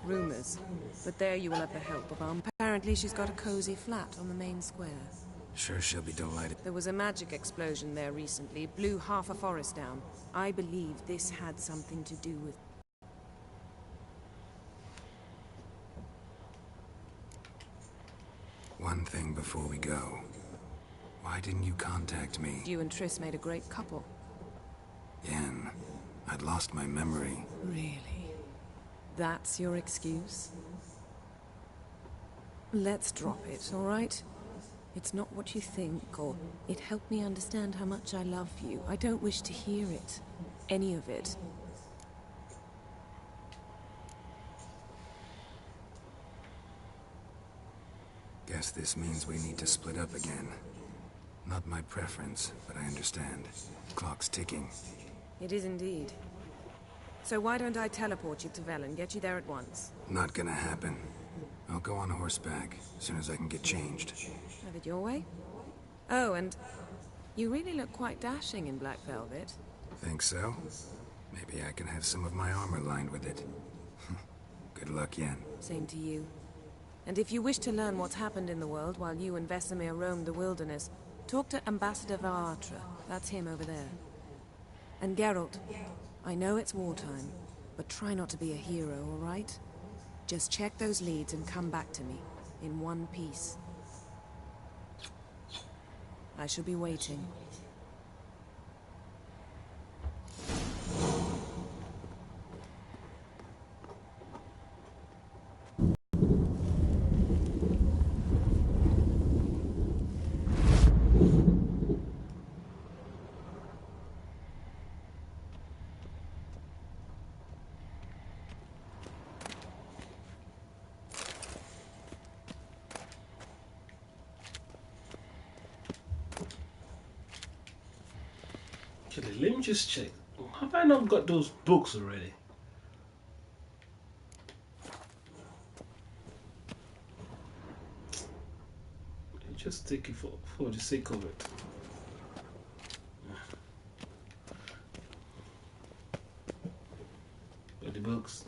Rumors. But there you will have the help of Arm. Apparently she's got a cozy flat on the main square. Sure she'll be delighted. There was a magic explosion there recently, blew half a forest down. I believe this had something to do with... One thing before we go. Why didn't you contact me? You and Triss made a great couple. Yen, I'd lost my memory. Really? That's your excuse? Let's drop it, all right? It's not what you think, or it helped me understand how much I love you. I don't wish to hear it. Any of it. Guess this means we need to split up again. Not my preference, but I understand. Clock's ticking. It is indeed. So why don't I teleport you to Velen, get you there at once? Not gonna happen. I'll go on horseback, as soon as I can get changed. Have it your way? Oh, and you really look quite dashing in black velvet. Think so? Maybe I can have some of my armor lined with it. Good luck, Yen. Same to you. And if you wish to learn what's happened in the world while you and Vesemir roamed the wilderness, talk to Ambassador Varatra. That's him over there. And Geralt, I know it's wartime, but try not to be a hero, all right? Just check those leads and come back to me, in one piece. I shall be waiting. Actually, let me just check. Have I not got those books already? Let me just take it for the sake of it. Got the books.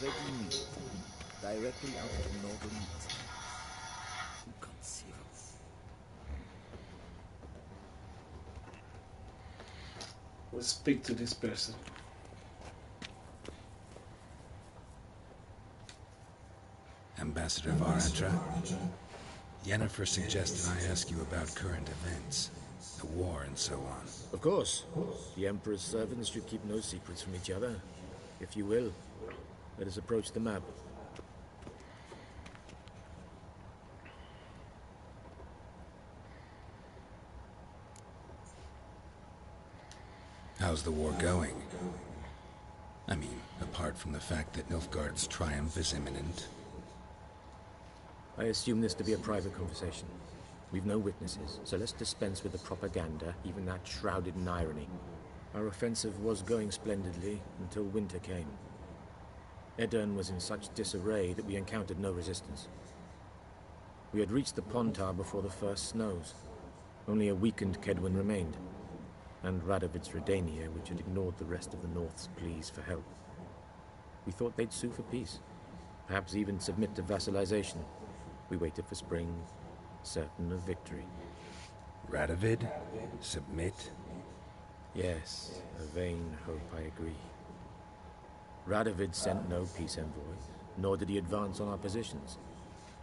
Ready meat, directly out of northern meat. Inconceivable. We'll speak to this person. Ambassador Varatra, Yennefer suggested I ask you about current events, the war and so on. Of course. The Emperor's servants should keep no secrets from each other. If you will, let us approach the map. How's the war going? I mean, apart from the fact that Nilfgaard's triumph is imminent. I assume this to be a private conversation. We've no witnesses, so let's dispense with the propaganda, even that shrouded in irony. Our offensive was going splendidly until winter came. Edirn was in such disarray that we encountered no resistance. We had reached the Pontar before the first snows. Only a weakened Kedwin remained, and Radovid's Redania, which had ignored the rest of the North's pleas for help. We thought they'd sue for peace, perhaps even submit to vassalization. We waited for spring, certain of victory. Radovid? Submit? Yes, a vain hope, I agree. Radovid sent no peace envoys, nor did he advance on our positions.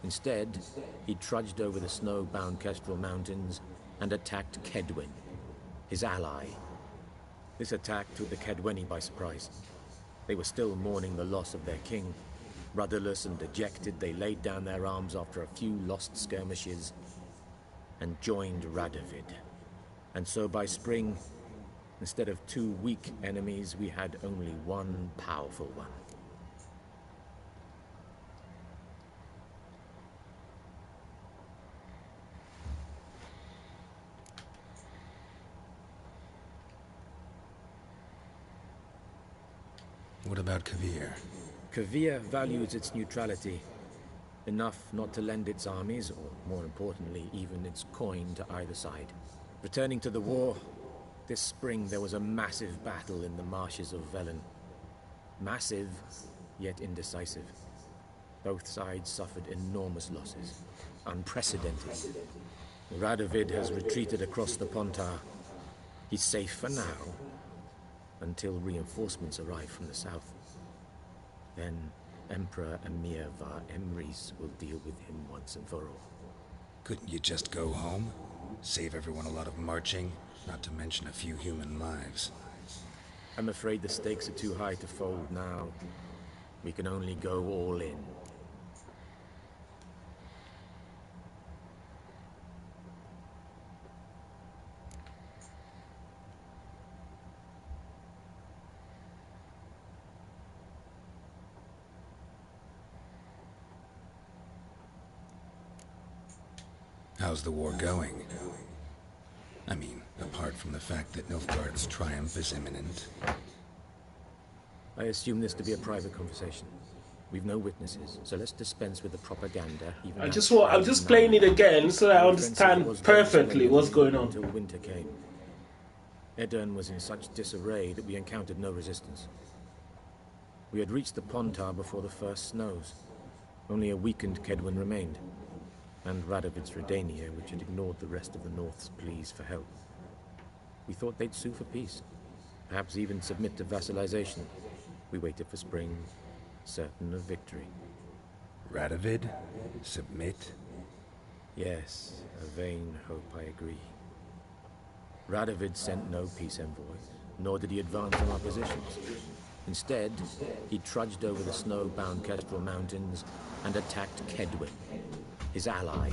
Instead, he trudged over the snow-bound Kestrel Mountains and attacked Kedwin, his ally. This attack took the Kedweni by surprise. They were still mourning the loss of their king. Rudderless and dejected, they laid down their arms after a few lost skirmishes and joined Radovid. And so by spring, instead of two weak enemies, we had only one powerful one. What about Kavir? Kavir values its neutrality, enough not to lend its armies, or more importantly, even its coin to either side. Returning to the war, this spring there was a massive battle in the marshes of Velen. Massive, yet indecisive. Both sides suffered enormous losses. Unprecedented. Radovid has retreated across the Pontar. He's safe for now, until reinforcements arrive from the south. Then Emperor Emir Var Emrys will deal with him once and for all. Couldn't you just go home? Save everyone a lot of marching, not to mention a few human lives. I'm afraid the stakes are too high to fold now. We can only go all in. How's the war going? I mean, apart from the fact that Nilfgaard's triumph is imminent. I assume this to be a private conversation. We've no witnesses, so let's dispense with the propaganda. I'm just playing it again so that I understand perfectly what's going on. Until winter came. Edirn was in such disarray that we encountered no resistance. We had reached the Pontar before the first snows. Only a weakened Kedwin remained, and Radovid's Redania, which had ignored the rest of the North's pleas for help. We thought they'd sue for peace, perhaps even submit to vassalization. We waited for spring, certain of victory. Radovid? Submit? Yes, a vain hope, I agree. Radovid sent no peace envoys, nor did he advance on our positions. Instead, he trudged over the snow-bound Kestrel Mountains and attacked Kedwin, his ally.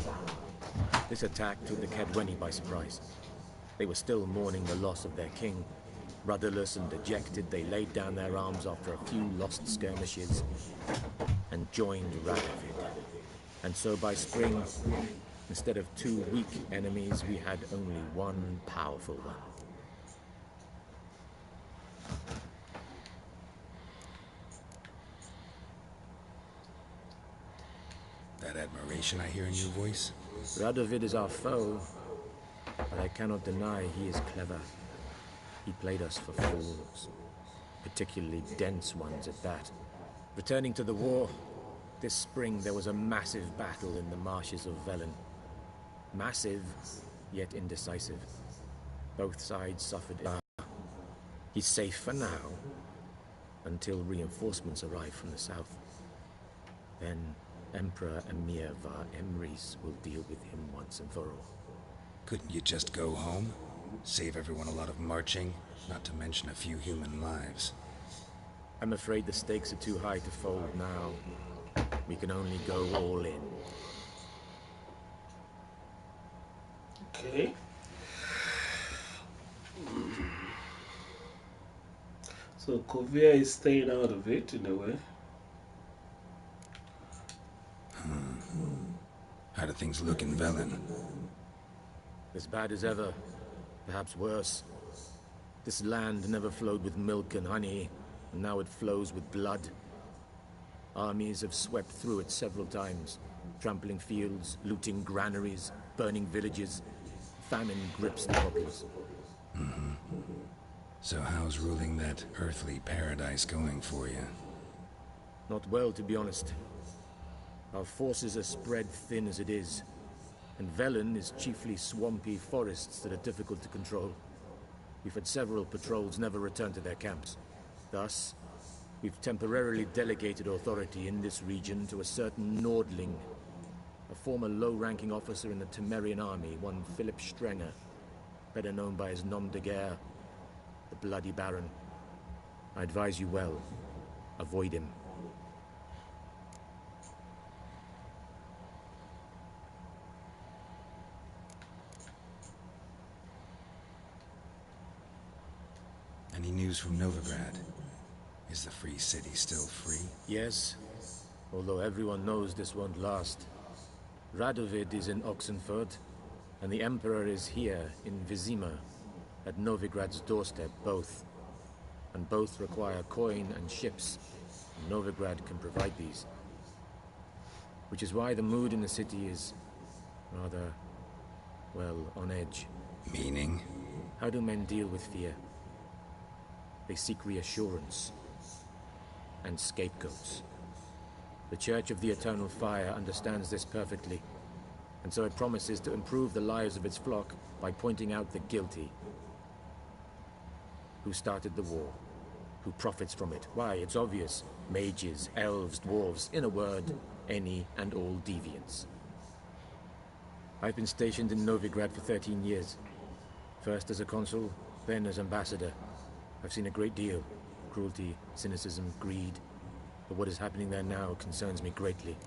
This attack took the Kedweni by surprise. They were still mourning the loss of their king. Rudderless and dejected, they laid down their arms after a few lost skirmishes and joined Radovid. And so by spring, instead of two weak enemies, we had only one powerful one. That admiration I hear in your voice? Radovid is our foe, but I cannot deny he is clever. He played us for fools, particularly dense ones at that. Returning to the war, this spring there was a massive battle in the marshes of Velen. Massive, yet indecisive. Both sides suffered. He's safe for now, until reinforcements arrive from the south. Then Emperor Emir var Emrys will deal with him once and for all. Couldn't you just go home? Save everyone a lot of marching, not to mention a few human lives. I'm afraid the stakes are too high to fold now. We can only go all in. Okay. So Kovia is staying out of it in a way. How do things look in Velen? As bad as ever, perhaps worse. This land never flowed with milk and honey, and now it flows with blood. Armies have swept through it several times, trampling fields, looting granaries, burning villages. Famine grips the populace. So how's ruling that earthly paradise going for you? Not well, to be honest. Our forces are spread thin as it is, and Velen is chiefly swampy forests that are difficult to control. We've had several patrols never return to their camps. Thus, we've temporarily delegated authority in this region to a certain Nordling, a former low-ranking officer in the Temerian army, one Philip Strenger, better known by his nom de guerre, the Bloody Baron. I advise you well. Avoid him. Any news from Novigrad? Is the free city still free? Yes, although everyone knows this won't last. Radovid is in Oxenfurt, and the Emperor is here in Vizima, at Novigrad's doorstep, both. And both require coin and ships, and Novigrad can provide these. Which is why the mood in the city is rather, well, on edge. Meaning? How do men deal with fear? They seek reassurance and scapegoats. The Church of the Eternal Fire understands this perfectly, and so it promises to improve the lives of its flock by pointing out the guilty. Who started the war? Who profits from it? Why, it's obvious. Mages, elves, dwarves, in a word, any and all deviants. I've been stationed in Novigrad for 13 years. First as a consul, then as ambassador. I've seen a great deal. Cruelty, cynicism, greed. But what is happening there now concerns me greatly.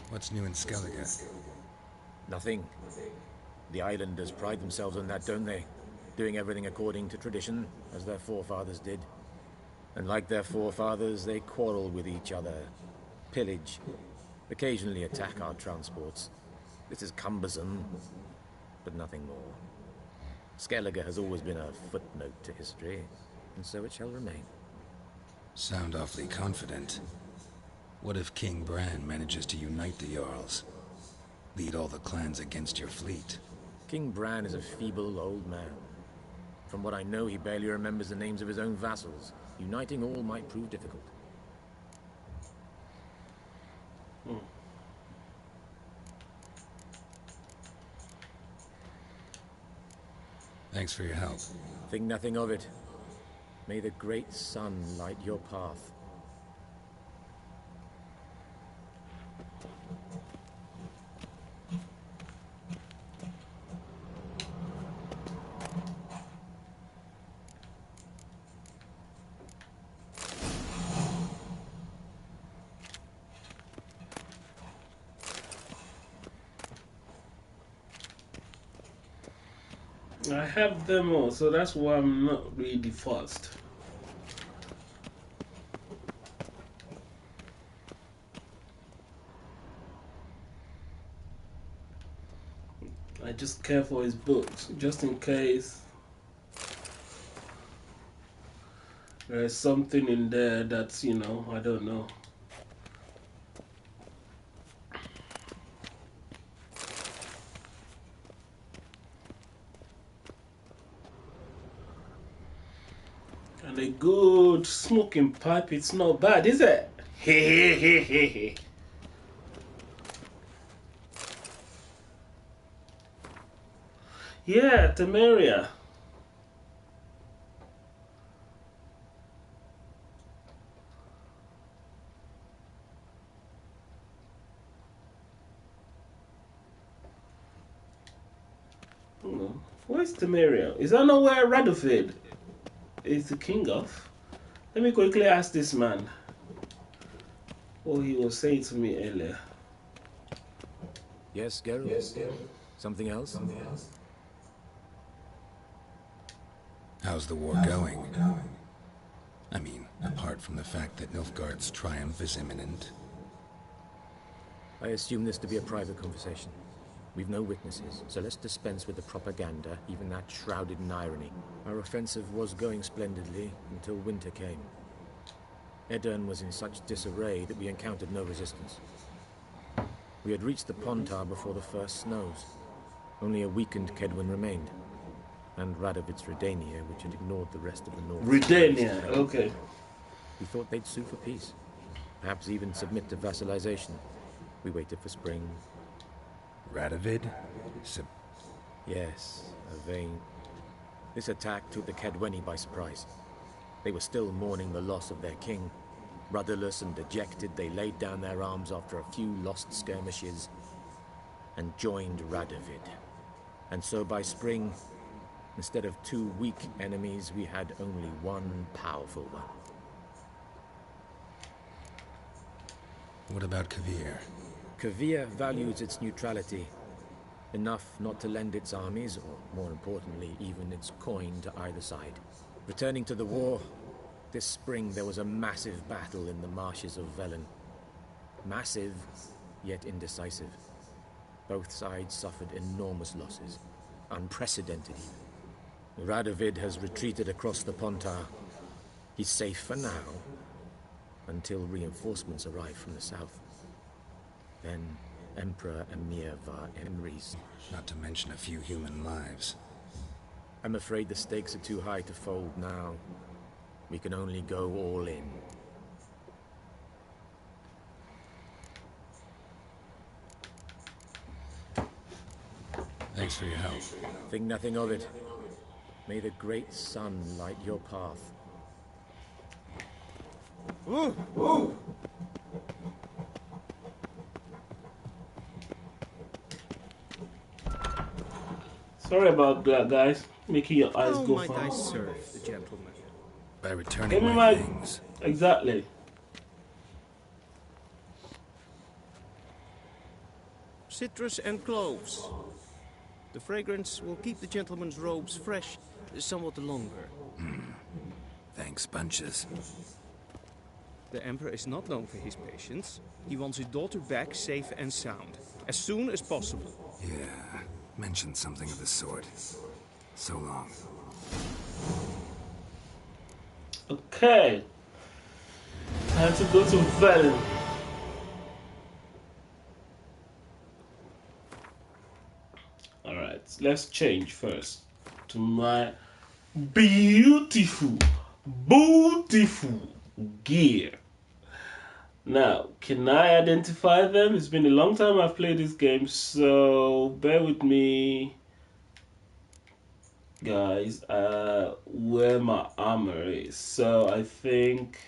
What's new in Skellige? Nothing. The islanders pride themselves on that, don't they? Doing everything according to tradition, as their forefathers did. And like their forefathers, they quarrel with each other, pillage, occasionally attack our transports. This is cumbersome, but nothing more. Skellige has always been a footnote to history, and so it shall remain. Sound awfully confident. What if King Bran manages to unite the Jarls? Lead all the clans against your fleet? King Bran is a feeble old man. From what I know, he barely remembers the names of his own vassals. Uniting all might prove difficult. Thanks for your help. Think nothing of it. May the great sun light your path. I have them all, so that's why I'm not really fast. I just care for his books, just in case there's something in there that's, you know, I don't know. And a good smoking pipe, it's not bad, is it? Hehehehe. Yeah, Temeria. Where's Temeria? Is that not where Radovid is the king of? Let me quickly ask this man what he was saying to me earlier. Yes, Geralt? Yes, Geralt. Something else? How's the war going? I mean, apart from the fact that Nilfgaard's triumph is imminent. I assume this to be a private conversation. We've no witnesses, so let's dispense with the propaganda, even that shrouded in irony. Our offensive was going splendidly until winter came. Edirn was in such disarray that we encountered no resistance. We had reached the Pontar before the first snows. Only a weakened Kedwen remained, and Radovid's Redania, which had ignored the rest of the north. Redania, okay. We thought they'd sue for peace, perhaps even submit to vassalization. We waited for spring. Radovid? Yes, a vain. This attack took the Kedweni by surprise. They were still mourning the loss of their king. Rudderless and dejected, they laid down their arms after a few lost skirmishes and joined Radovid. And so by spring, instead of 2 weak enemies, we had only 1 powerful one. What about Kavir? Kavir values its neutrality, enough not to lend its armies, or more importantly, even its coin to either side. Returning to the war, this spring there was a massive battle in the marshes of Velen. Massive, yet indecisive. Both sides suffered enormous losses, unprecedented even. Radovid has retreated across the Pontar. He's safe for now, until reinforcements arrive from the south. Then Emperor Emir var Emrys. Not to mention a few human lives. I'm afraid the stakes are too high to fold now. We can only go all in. Thanks for your help. Think nothing of it. May the great sun light your path. Ooh, ooh. Sorry about that, guys. Making your eyes go might far. I serve the gentleman? By returning Give me my my things. Exactly. Citrus and cloves. The fragrance will keep the gentleman's robes fresh somewhat longer. Thanks, bunches. The Emperor is not known for his patience. He wants his daughter back safe and sound, as soon as possible. Yeah, mentioned something of the sort. So long. Okay. Time to go to Velen. Alright, let's change first to my beautiful gear. Now, can I identify them? It's been a long time I've played this game, so bear with me, guys, where my armor is. So I think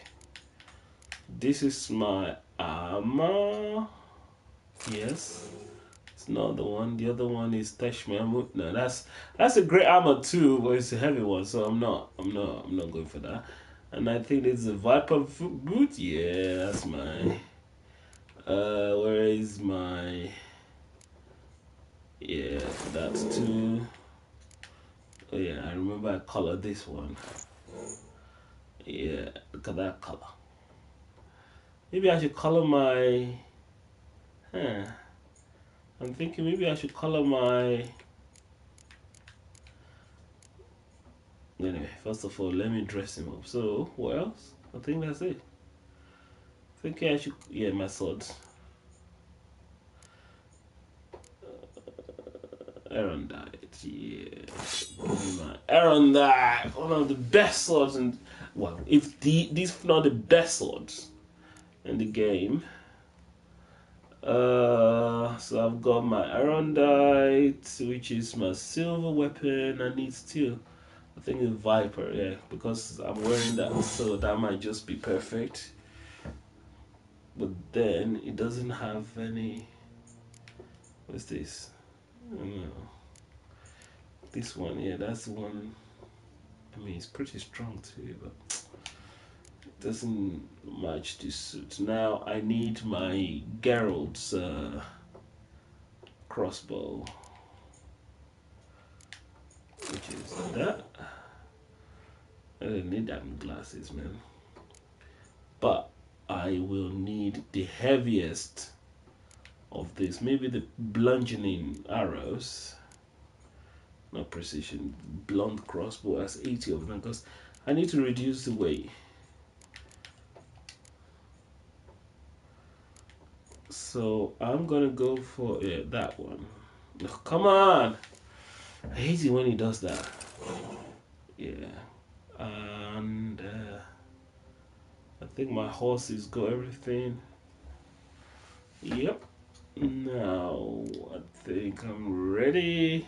this is my armor. Yes, it's not the one. The other one is Teshmamut. No, that's a great armor too, but it's a heavy one, so I'm not going for that. And I think it's a Viper boot. Yeah, that's mine. Where is my? Yeah, that's two. Oh yeah, I remember I colored this one. Yeah, look at that color. Maybe I should color my... I'm thinking maybe I should color my... Anyway, first of all, let me dress him up. So, what else? I think that's it. Thinking I should... Yeah, my swords. Erendite, yeah. Give me my Erendite, one of the best swords, and well, if these not the best swords in the game. So I've got my Arondite, which is my silver weapon. I need steel. I think it's Viper, yeah, because I'm wearing that, so that might just be perfect. But then it doesn't have any. What's this? I don't know. This one, yeah, that's the one. I mean, it's pretty strong too, but it doesn't match this suit. Now I need my Geralt's crossbow, which is that. I don't need that glasses, man. But I will need the heaviest of this. Maybe the bludgeoning arrows. Not precision. Blunt crossbow has 80 of them because I need to reduce the weight. So I'm gonna go for that one. Oh, come on! I hate it when he does that. Yeah. And I think my horses got everything. Yep. Now I think I'm ready.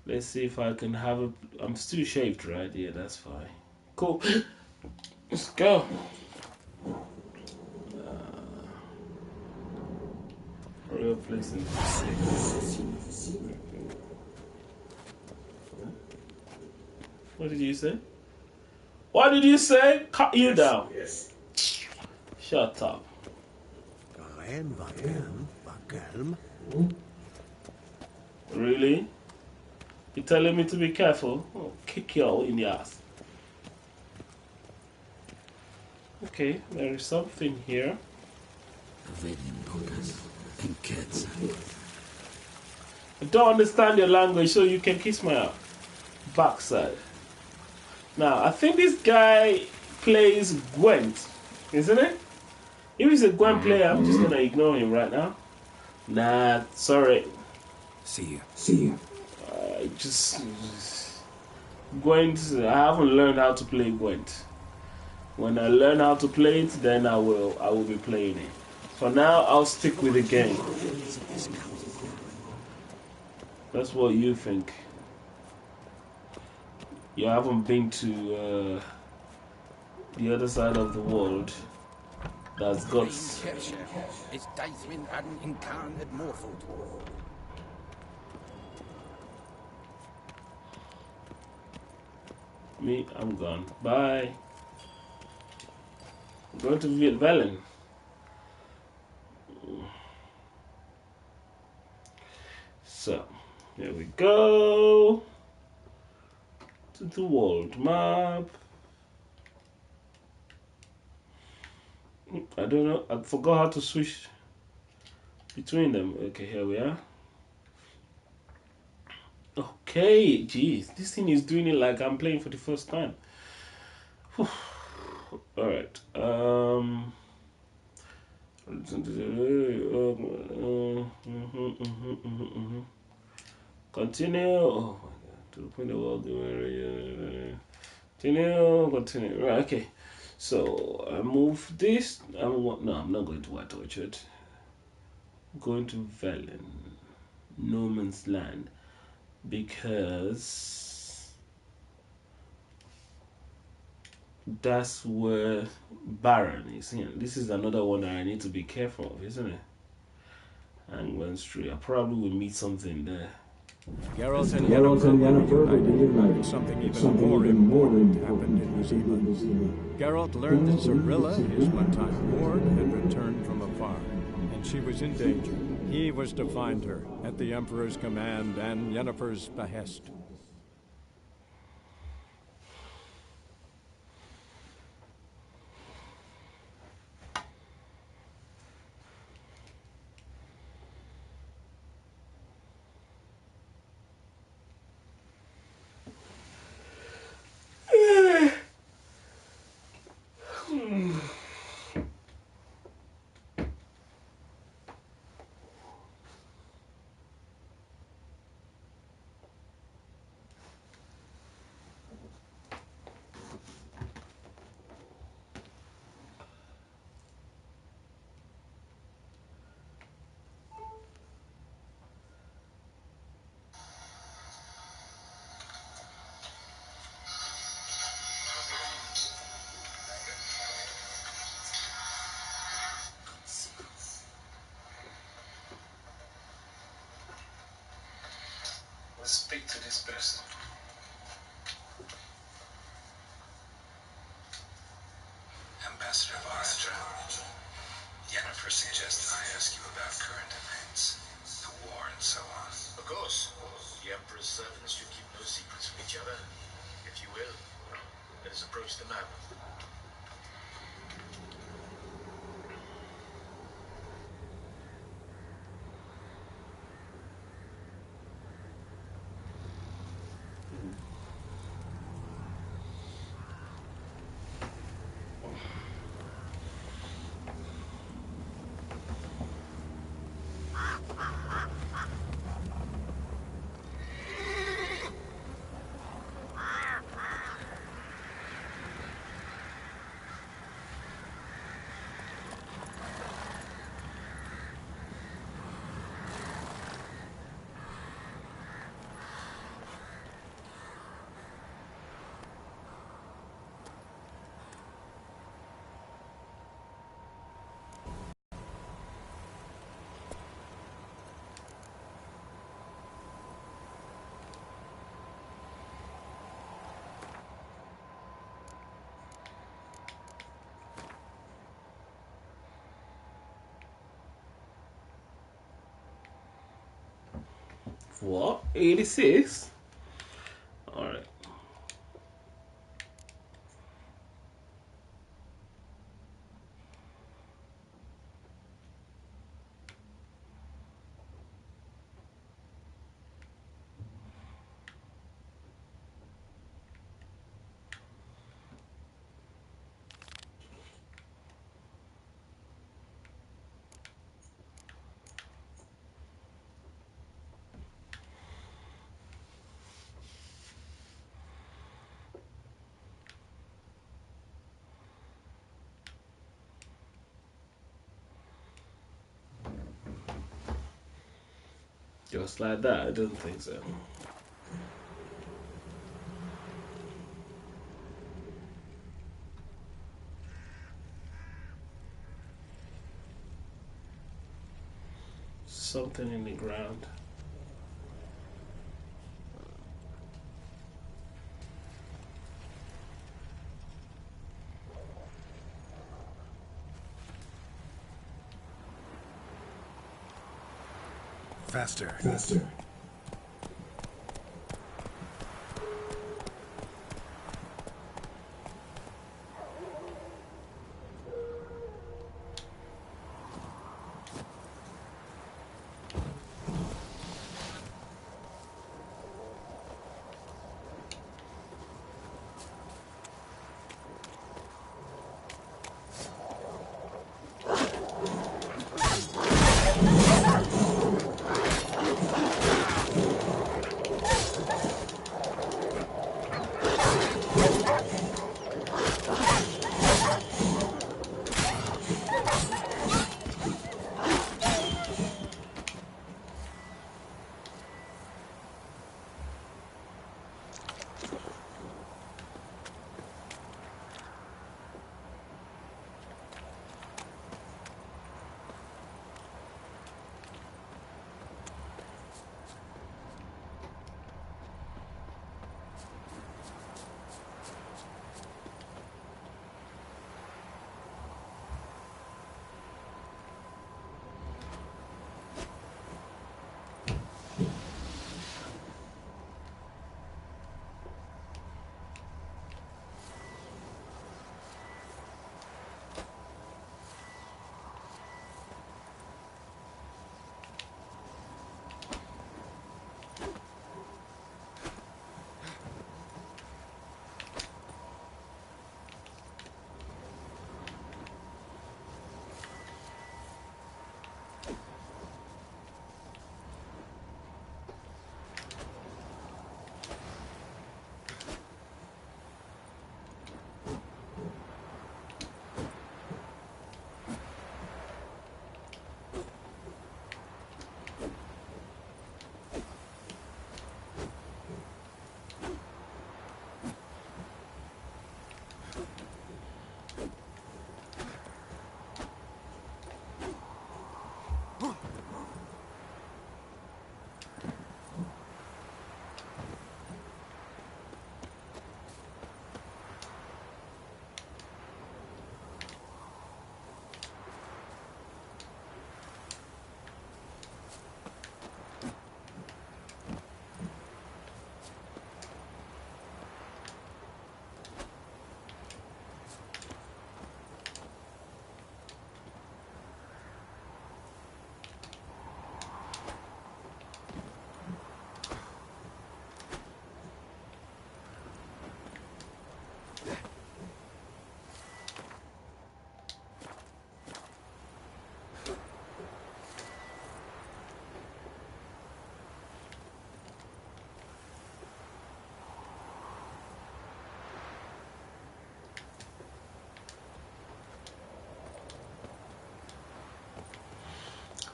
Let's see if I can have a. I'm still shaved, right? Yeah, that's fine. Cool. Let's go. Real place in What did you say? What did you say? Cut you down. Yes. Shut up. Really? You telling me to be careful? I'll kick you all in the ass. Okay, there is something here. I don't understand your language, so you can kiss my backside. Now, I think this guy plays Gwent, isn't it? If he's a Gwent player, I'm just gonna ignore him right now. Nah, sorry. See you. Just Gwent. I haven't learned how to play Gwent. When I learn how to play it, then I will be playing it. For now, I'll stick with the game. That's what you think. You haven't been to the other side of the world. That's got. Me, I'm gone. Bye. I'm going to Velen. So, here we go. To the world map. I don't know. I forgot how to switch between them. Okay, here we are. Okay, jeez. This thing is doing it like I'm playing for the first time. Alright. Continue. Oh my god. To open the world. Continue. Right, okay. So I move this. No, I'm not going to White Orchard. I'm going to Velen, No Man's Land, because that's where Baron is. You know, this is another one that I need to be careful of, isn't it? Angling Street. I probably will meet something there. Geralt and Yennefer were reunited, but something even more important happened in New Zealand. Geralt learned that Cirilla, his one-time ward, had returned from afar, and she was in danger. He was to find her, at the Emperor's command and Yennefer's behest. speak to this person. Ambassador Varandra, Yennefer suggested I ask you about current events, the war and so on. Of course. The Emperor's servants should keep no secrets from each other. If you will, let us approach the map. What? 86? Alright. Just like that? I don't think so. Something in the ground. Faster. Faster.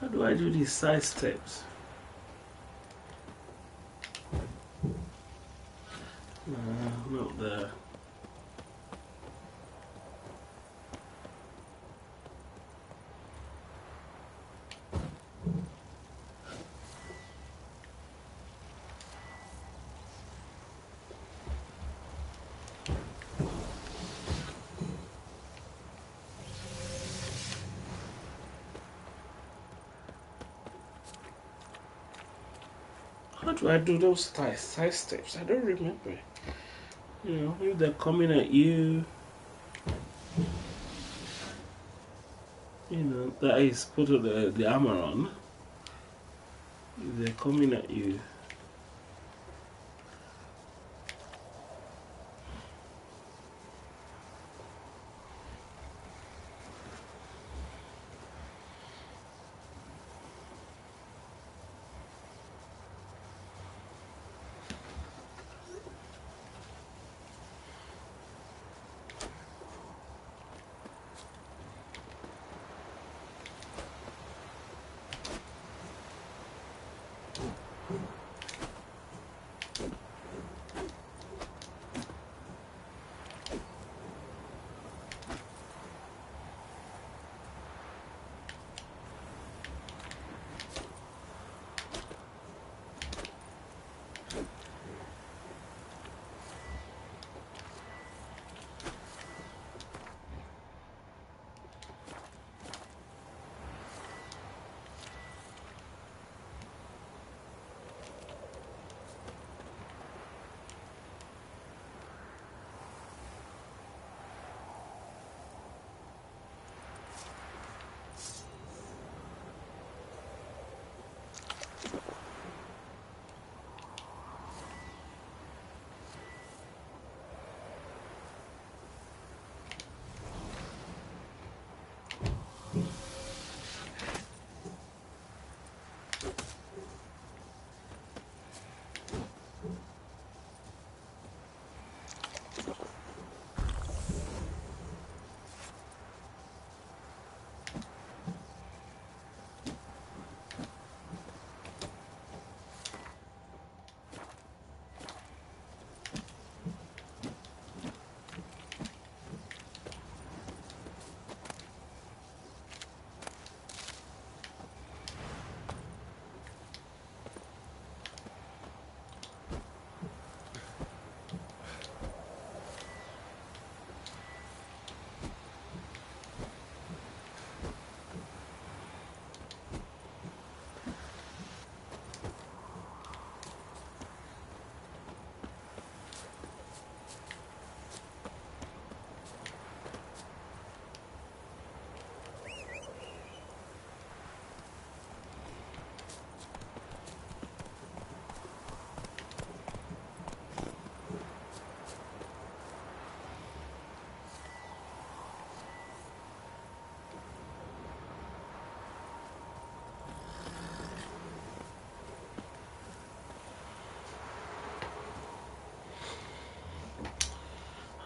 How do I do these side steps? Not there. How do I do those side steps? I don't remember. You know, if they're coming at you, you know, that is put the armor on. If they're coming at you.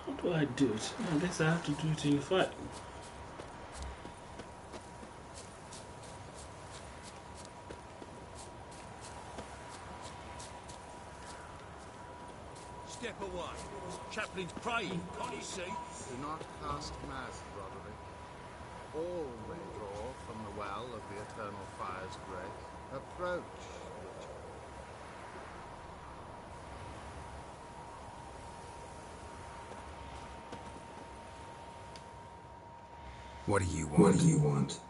How do I do it? I guess I have to do it in fight. Step away. Chaplain's praying, can't you see? Do not cast mass, Roderick. All may draw from the well of the eternal fire's grace. Approach, Richard. What do you want? What do you want?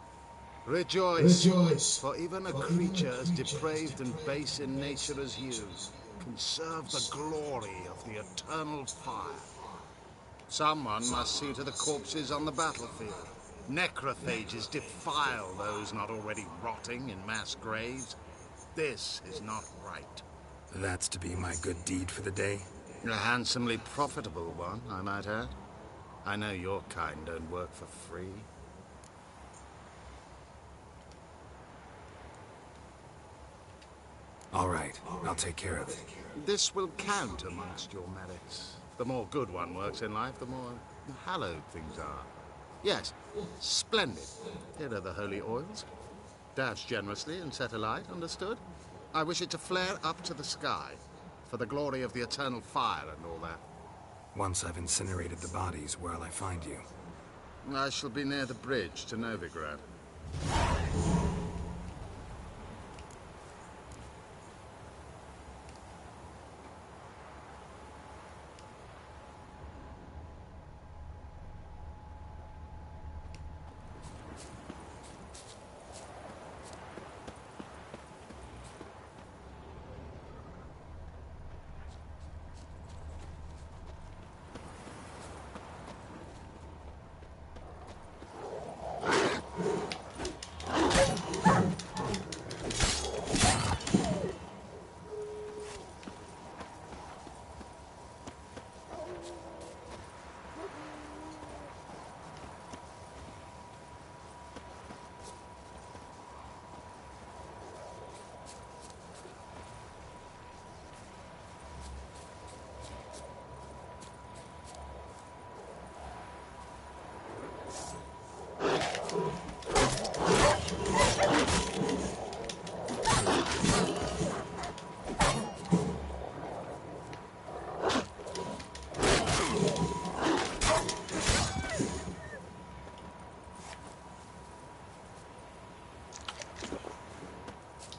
Rejoice! Rejoice! For even a creature as depraved and base in nature as you can serve the glory of the eternal fire. Someone must see to the corpses on the battlefield. Necrophages defile those not already rotting in mass graves. This is not right. That's to be my good deed for the day? A handsomely profitable one, I might add. I know your kind don't work for free. All right, I'll take care of it. This will count amongst your merits. The more good one works in life, the more hallowed things are. Yes, splendid. Here are the holy oils. Dash generously and set alight, understood? I wish it to flare up to the sky, for the glory of the eternal fire and all that. Once I've incinerated the bodies, where'll I find you? I shall be near the bridge to Novigrad.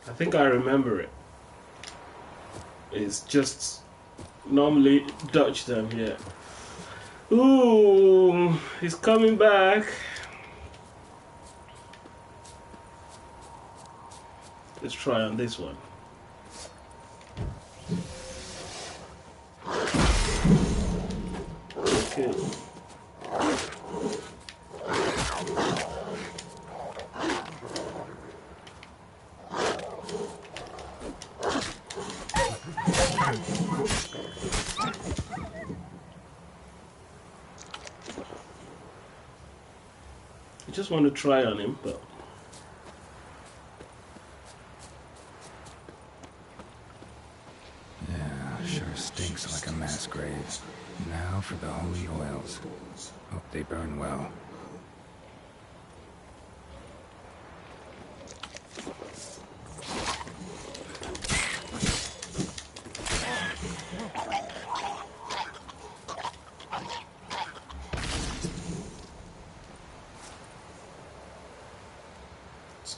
I think I remember it. It's just normally Dutch time here. Ooh, he's coming back. Let's try on this one. Okay. I just want to try on him, but yeah, sure stinks like a mass grave. Now for the holy oils. Hope they burn well.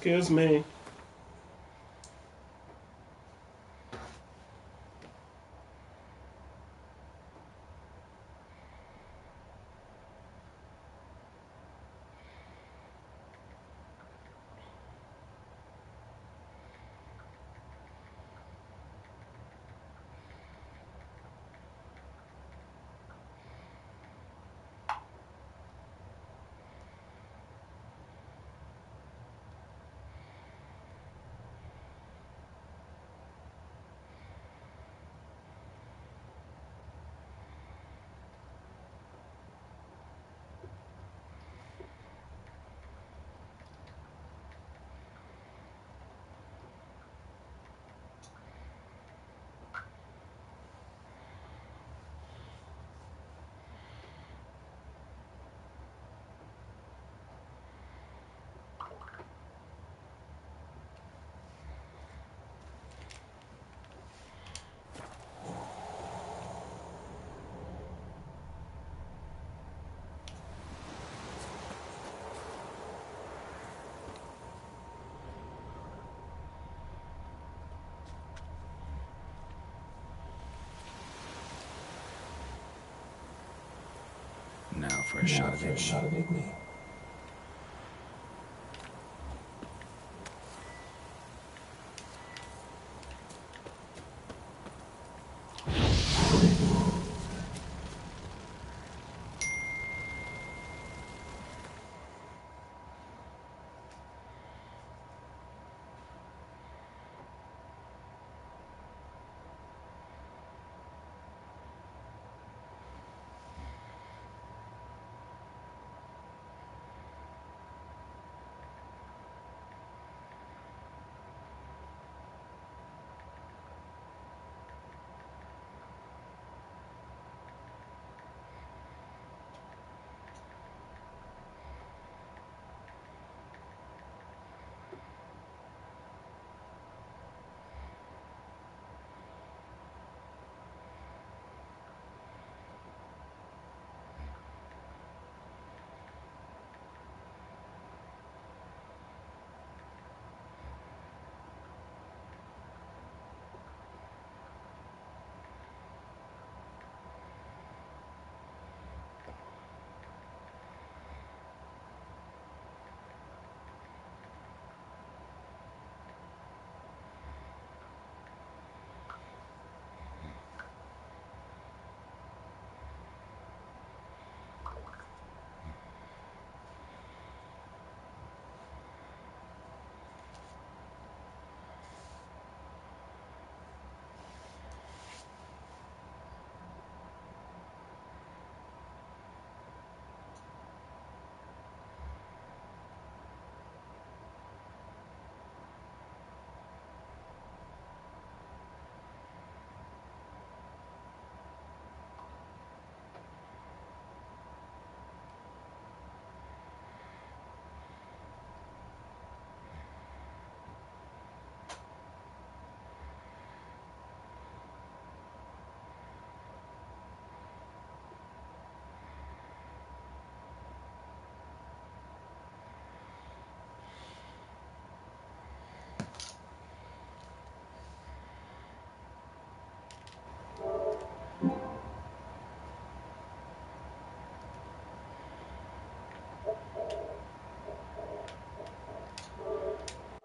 excuse me. Now for a shot of Igni.